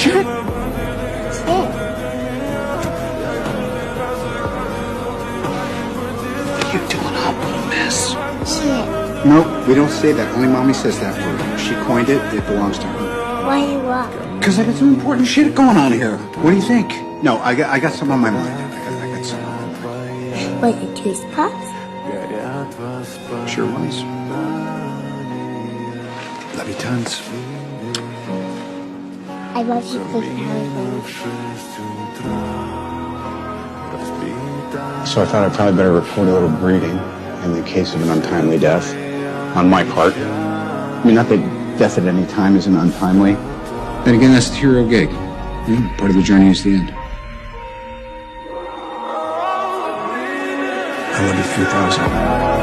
Shit. Shit. You're doing a little mess. Shit. Nope, we don't say that. Only mommy says that word. She coined it. It belongs to her. Why you up? Because I got some important shit going on here. What do you think? No, I got something on my mind. I got something on my mind. Was it Tooth Puffs? Sure was. Love you tons. I love you because you have So I thought I'd probably better report a little bleeding in the case of an untimely death on my part. I mean, not that death at any time isn't untimely. Then again, that's the hero gig. Part of the journey is the end. I love you 3,000.